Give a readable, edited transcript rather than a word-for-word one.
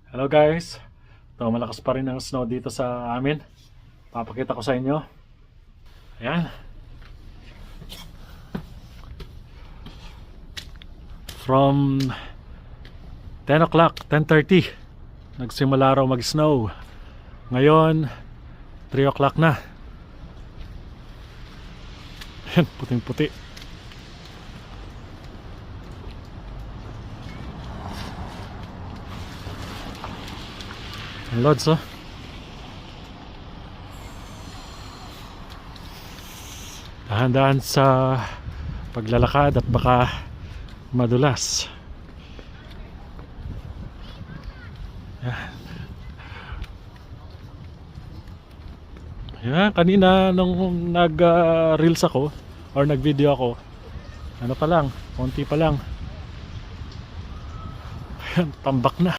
Hello guys, ito malakas pa rin ang snow dito sa amin. Papakita ko sa inyo. Ayan. From 10 o'clock, 10:30 nagsimula raw mag-snow. Ngayon 3 o'clock na. Ayan, puting puti. Ang lods, oh. Dahan-dahan sa paglalakad at baka madulas. Yan, kanina nung nag-reels ako or nag-video ako, ano pa lang, konti pa lang. Ayan, tambak na.